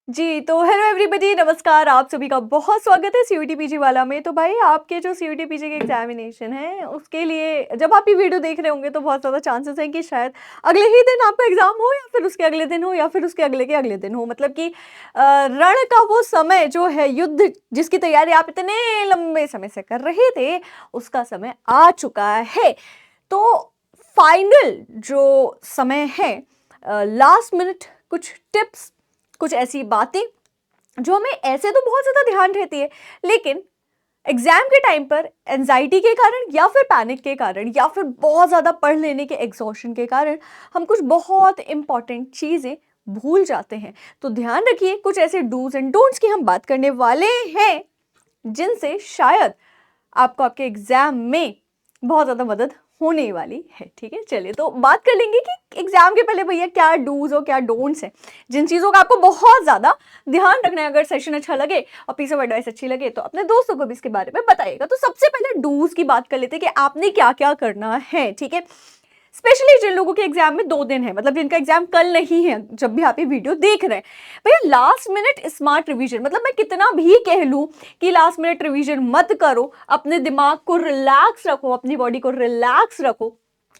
जी, तो hello everybody, नमस्कार। आप सभी का बहुत स्वागत है सीयूटी पीजी वाला में। तो भाई आपके जो सीयूटी पीजी के एग्जामिनेशन है उसके लिए जब आप ये वीडियो देख रहे होंगे तो बहुत ज़्यादा चांसेस हैं कि शायद अगले ही दिन आपका एग्ज़ाम हो या फिर उसके अगले दिन हो या फिर उसके अगले के अगले दिन हो। मतलब कि रण का वो समय जो है, युद्ध जिसकी तैयारी आप इतने लंबे समय से कर रहे थे, उसका समय आ चुका है। तो फाइनल जो समय है, लास्ट मिनट कुछ टिप्स, कुछ ऐसी बातें जो हमें ऐसे तो बहुत ज़्यादा ध्यान रहती है, लेकिन एग्जाम के टाइम पर एंजाइटी के कारण या फिर पैनिक के कारण या फिर बहुत ज़्यादा पढ़ लेने के एग्जॉशन के कारण हम कुछ बहुत इंपॉर्टेंट चीज़ें भूल जाते हैं। तो ध्यान रखिए, कुछ ऐसे डूज एंड डोंट्स की हम बात करने वाले हैं जिनसे शायद आपको आपके एग्जाम में बहुत ज़्यादा मदद होने वाली है। ठीक है, चलिए तो बात कर लेंगे कि एग्जाम के पहले भैया क्या डूज और क्या डोंट्स हैं, जिन चीज़ों का आपको बहुत ज़्यादा ध्यान रखना है। अगर सेशन अच्छा लगे और पीस ऑफ एडवाइस अच्छी लगे तो अपने दोस्तों को भी इसके बारे में बताइएगा। तो सबसे पहले डूज की बात कर लेते हैं कि आपने क्या क्या करना है। ठीक है, स्पेशली जिन लोगों के एग्जाम में 2 दिन है, मतलब जिनका एग्जाम कल नहीं है, जब भी आप ये वीडियो देख रहे हैं, भैया लास्ट मिनट स्मार्ट रिवीजन। मतलब मैं कितना भी कह लूं कि लास्ट मिनट रिवीजन मत करो, अपने दिमाग को रिलैक्स रखो, अपनी बॉडी को रिलैक्स रखो।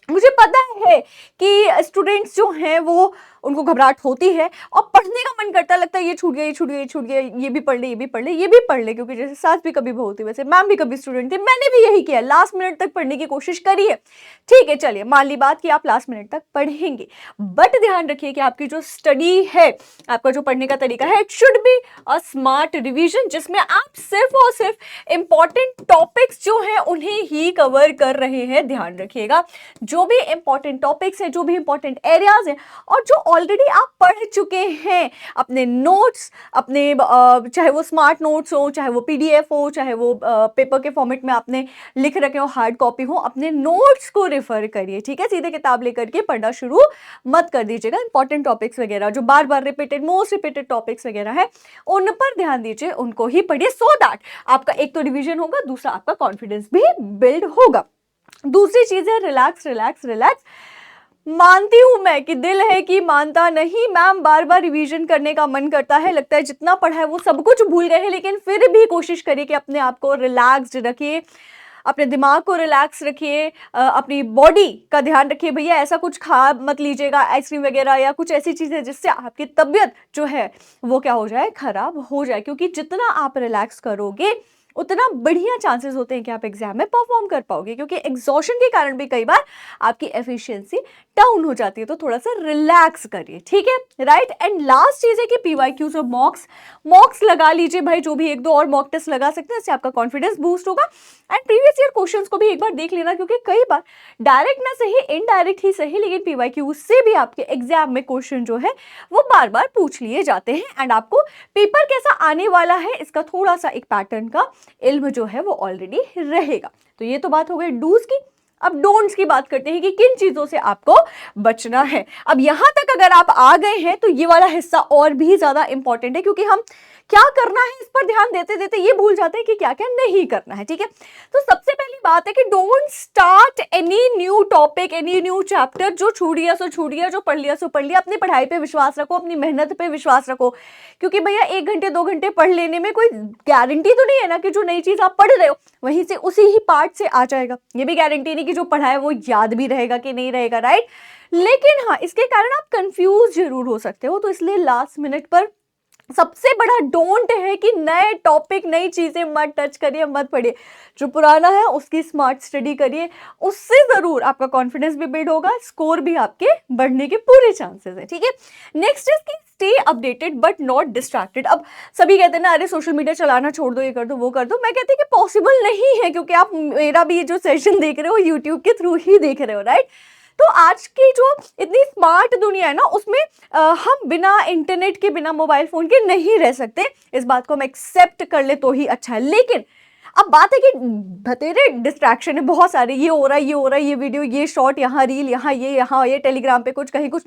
मुझे पता है कि स्टूडेंट्स जो हैं वो उनको घबराहट होती है और पढ़ने का मन करता है, लगता है ये छूट गया, ये छूट गया, ये छूट गया, ये भी पढ़ ले, ये भी पढ़ ले, ये भी पढ़ ले। क्योंकि जैसे सास भी कभी बहू होती है, वैसे मैम भी कभी स्टूडेंट थे, मैंने भी यही किया, लास्ट मिनट तक पढ़ने की कोशिश करी है। ठीक है, चलिए मान ली बात कि आप लास्ट मिनट तक पढ़ेंगे, बट ध्यान रखिए कि आपकी जो स्टडी है, आपका जो पढ़ने का तरीका है, it should be a smart revision, जिसमें आप सिर्फ और सिर्फ इंपॉर्टेंट टॉपिक्स जो है उन्हें ही कवर कर रहे हैं। ध्यान रखिएगा, जो भी इंपॉर्टेंट टॉपिक्स हैं, जो भी इंपॉर्टेंट एरियाज हैं और जो ऑलरेडी आप पढ़ चुके हैं, अपने नोट्स, अपने चाहे वो स्मार्ट नोट्स हो, चाहे वो पीडीएफ हो, चाहे वो पेपर के फॉर्मेट में आपने लिख रखे हो, हार्ड कॉपी हो, अपने नोट्स को रेफर करिए। ठीक है, सीधे किताब लेकर के पढ़ना शुरू मत कर दीजिएगा। इंपॉर्टेंट टॉपिक्स वगैरह जो बार बार रिपीटेड, मोस्ट रिपीटेड टॉपिक्स वगैरह है, उन पर ध्यान दीजिए, उनको ही पढ़िए, सो दैट आपका एक तो रिवीजन होगा, दूसरा आपका कॉन्फिडेंस भी बिल्ड होगा। दूसरी चीज है रिलैक्स रिलैक्स रिलैक्स। मानती हूं मैं कि दिल है कि मानता नहीं, मैम बार बार रिवीजन करने का मन करता है, लगता है जितना पढ़ा है वो सब कुछ भूल गए हैं, लेकिन फिर भी कोशिश करिए कि अपने आप को रिलैक्स्ड रखिए, अपने दिमाग को रिलैक्स रखिए, अपनी बॉडी का ध्यान रखिए। भैया ऐसा कुछ खा मत लीजिएगा, आइसक्रीम वगैरह या कुछ ऐसी चीज़ें जिससे आपकी तबीयत जो है वो क्या हो जाए, खराब हो जाए। क्योंकि जितना आप रिलैक्स करोगे उतना बढ़िया चांसेस होते हैं कि आप एग्जाम में परफॉर्म कर पाओगे। क्योंकि एग्जॉशन के कारण भी कई बार आपकी एफिशिएंसी डाउन हो जाती है, तो थोड़ा सा रिलैक्स करिए। ठीक है, राइट। एंड लास्ट चीज है कि पीवाईक्यूज और मॉक्स लगा लीजिए भाई, जो भी 1-2 और मॉक टेस्ट लगा सकते हैं, इससे आपका कॉन्फिडेंस बूस्ट होगा। एंड प्रीवियस ईयर क्वेश्चंस को भी एक बार देख लेना, क्योंकि कई बार डायरेक्ट ना सही, इनडायरेक्ट ही सही, लेकिन पीवाईक्यूज से भी आपके एग्जाम में क्वेश्चन जो है वो बार बार पूछ लिए जाते हैं। एंड आपको पेपर कैसा आने वाला है इसका थोड़ा सा एक पैटर्न का इल्म जो है वो ऑलरेडी रहेगा। तो ये तो बात हो गई डूज की। अब डोंट्स की बात करते हैं कि किन चीजों से आपको बचना है। अब यहां तक अगर आप आ गए हैं तो ये वाला हिस्सा और भी ज्यादा इंपॉर्टेंट है, क्योंकि हम क्या करना है इस पर ध्यान देते देते ये भूल जाते हैं कि क्या क्या नहीं करना है। ठीक है, तो सबसे पहली बात है कि don't start any new topic, any new chapter. जो छूट गया सो छूट गया, जो पढ़ लिया सो पढ़ लिया। अपनी पढ़ाई पे विश्वास रखो, अपनी मेहनत पे विश्वास रखो, क्योंकि भैया 1 घंटे 2 घंटे पढ़ लेने में कोई गारंटी तो नहीं है ना कि जो नई चीज आप पढ़ रहे हो वहीं से उसी ही पार्ट से आ जाएगा। ये भी गारंटी नहीं कि जो पढ़ा है वो याद भी रहेगा कि नहीं रहेगा, राइट। लेकिन हाँ, इसके कारण आप कंफ्यूज जरूर हो सकते हो। तो इसलिए लास्ट मिनट पर सबसे बड़ा डोंट है कि नए टॉपिक, नई चीजें मत टच करिए, मत पढ़िए। जो पुराना है उसकी स्मार्ट स्टडी करिए, उससे जरूर आपका कॉन्फिडेंस भी बिल्ड होगा, स्कोर भी आपके बढ़ने के पूरे चांसेस है। ठीक है, नेक्स्ट इज कि stay updated but not distracted. अब सभी कहते हैं ना, अरे सोशल मीडिया चलाना छोड़ दो, ये कर दो, वो कर दो। मैं कहती हूँ कि पॉसिबल नहीं है, क्योंकि आप मेरा भी जो सेशन देख रहे हो यूट्यूब के थ्रू ही देख रहे हो, राइट। तो आज की जो इतनी स्मार्ट दुनिया है ना, उसमें हम बिना इंटरनेट के, बिना मोबाइल फोन के नहीं रह सकते। इस बात को हम एक्सेप्ट कर ले तो ही अच्छा है। लेकिन अब बात है कि बतेरे डिस्ट्रैक्शन है बहुत सारे, ये हो रहा है, ये हो रहा है, ये वीडियो, ये शॉर्ट, यहाँ रील, यहाँ ये टेलीग्राम पे कुछ, कहीं कुछ।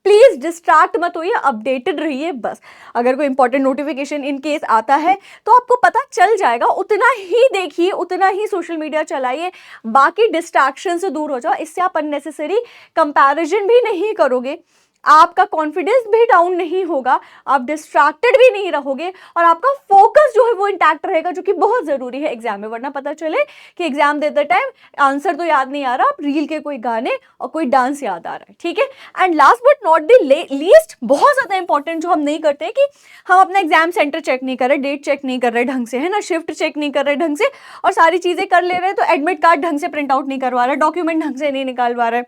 प्लीज डिस्ट्रैक्ट मत होइए, अपडेटेड रहिए बस। अगर कोई इंपॉर्टेंट नोटिफिकेशन इन केस आता है तो आपको पता चल जाएगा, उतना ही देखिए, उतना ही सोशल मीडिया चलाइए, बाकी डिस्ट्रैक्शन से दूर हो जाओ। इससे आप अननेसेसरी कंपैरिजन भी नहीं करोगे, आपका कॉन्फिडेंस भी डाउन नहीं होगा, आप डिस्ट्रैक्टेड भी नहीं रहोगे और आपका फोकस जो है वो इंटैक्ट रहेगा, जो कि बहुत जरूरी है एग्जाम में। वरना पता चले कि एग्जाम देते टाइम आंसर तो याद नहीं आ रहा, आप रील के कोई गाने और कोई डांस याद आ रहा है, ठीक है। And last but not the least, बहुत ज्यादा इंपॉर्टेंट जो हम नहीं करते कि हम अपना एग्जाम सेंटर चेक नहीं कर रहे, डेट चेक नहीं कर रहे ढंग से, है ना, शिफ्ट चेक नहीं कर रहे ढंग से, और सारी चीजें कर ले रहे हैं तो एडमिट कार्ड ढंग से प्रिंट आउट नहीं करवा रहे, डॉक्यूमेंट ढंग से नहीं निकालवा रहे,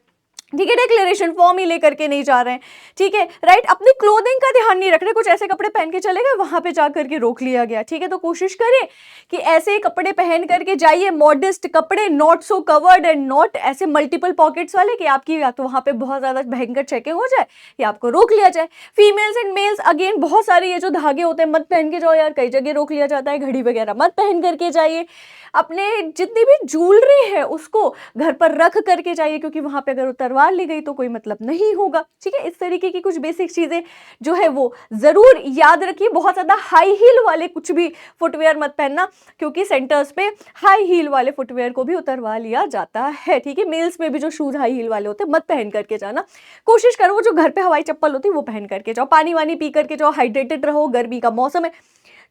ठीक है, डिक्लेरेशन फॉर्म ही लेकर के नहीं जा रहे हैं, ठीक है, राइट। अपनी क्लोथिंग का ध्यान नहीं रख रहे, कुछ ऐसे कपड़े पहन के चले गए, वहां पे जाकर के रोक लिया गया, ठीक है। तो कोशिश करिए कि ऐसे कपड़े पहन करके जाइए, मॉडेस्ट कपड़े, not so covered and not ऐसे मल्टीपल पॉकेट्स वाले कि आपकी या तो वहां पे बहुत ज्यादा भयंकर चेकिंग हो जाए या आपको रोक लिया जाए। फीमेल्स एंड मेल्स अगेन बहुत सारे ये जो धागे होते हैं मत पहन के जाओ यार, कई जगह रोक लिया जाता है, घड़ी वगैरह मत पहन करके जाइए। अपने जितनी भी ज्वेलरी है उसको घर पर रख करके जाइए, क्योंकि वहां पे अगर उतरवा ली गई तो कोई मतलब नहीं होगा, ठीक है। इस तरीके की कुछ बेसिक चीजें जो है वो जरूर याद रखिए। बहुत ज्यादा हाई हील वाले कुछ भी फुटवेयर मत पहनना, क्योंकि सेंटर्स पे हाई हील वाले फुटवेयर को भी उतरवा लिया जाता है, ठीक है। मेल्स में भी जो शूज हाई हील वाले होते हैं मत पहन करके जाना, कोशिश करो वो जो घर पे हवाई चप्पल होती है वो पहन करके जाओ। पानी वानी पी करके जाओ, हाइड्रेटेड रहो, गर्मी का मौसम है।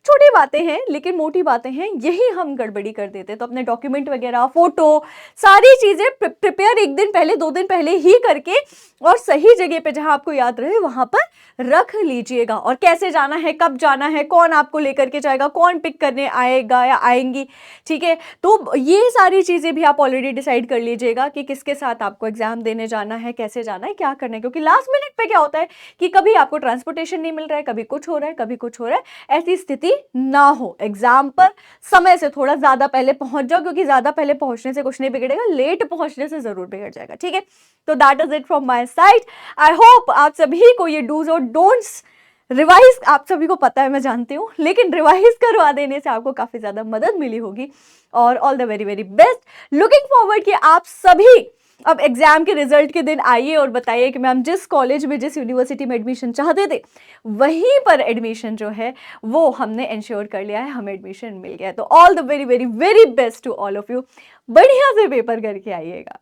छोटी बातें हैं लेकिन मोटी बातें हैं, यही हम गड़बड़ी कर देते हैं। तो अपने डॉक्यूमेंट वगैरह, फोटो, सारी चीजें प्रिपेयर एक दिन पहले, 2 दिन पहले ही करके और सही जगह पे जहां आपको याद रहे वहां पर रख लीजिएगा। और कैसे जाना है, कब जाना है, कौन आपको लेकर के जाएगा, कौन पिक करने आएगा या आएंगी, ठीक है। तो ये सारी चीजें भी आप ऑलरेडी डिसाइड कर लीजिएगा कि किसके साथ आपको एग्जाम देने जाना है, कैसे जाना है, क्या करना है। क्योंकि लास्ट मिनट पे क्या होता है कि कभी आपको ट्रांसपोर्टेशन नहीं मिल रहा है, कभी कुछ हो रहा है, कभी कुछ हो रहा है, ऐसी स्थिति ना हो। एग्जाम पर समय से थोड़ा ज्यादा पहले पहुंच जाओ, क्योंकि ज्यादा पहले पहुंचने से कुछ नहीं बिगड़ेगा, लेट पहुंचने से जरूर बिगड़ जाएगा, ठीक है। तो that is it from my side. I hope आप सभी को ये डूज और डोंट्स रिवाइज, आप सभी को पता है मैं जानती हूँ, लेकिन रिवाइज करवा देने से आपको काफी ज्यादा मदद मिली होगी। और all the very very best. Looking forward कि आप सभी अब एग्जाम के रिजल्ट के दिन आइए और बताइए कि मैम जिस कॉलेज में, जिस यूनिवर्सिटी में एडमिशन चाहते थे वहीं पर एडमिशन जो है वो हमने इंश्योर कर लिया है, हमें एडमिशन मिल गया है। तो all the very very very best to all of you. बढ़िया से पेपर करके आइएगा।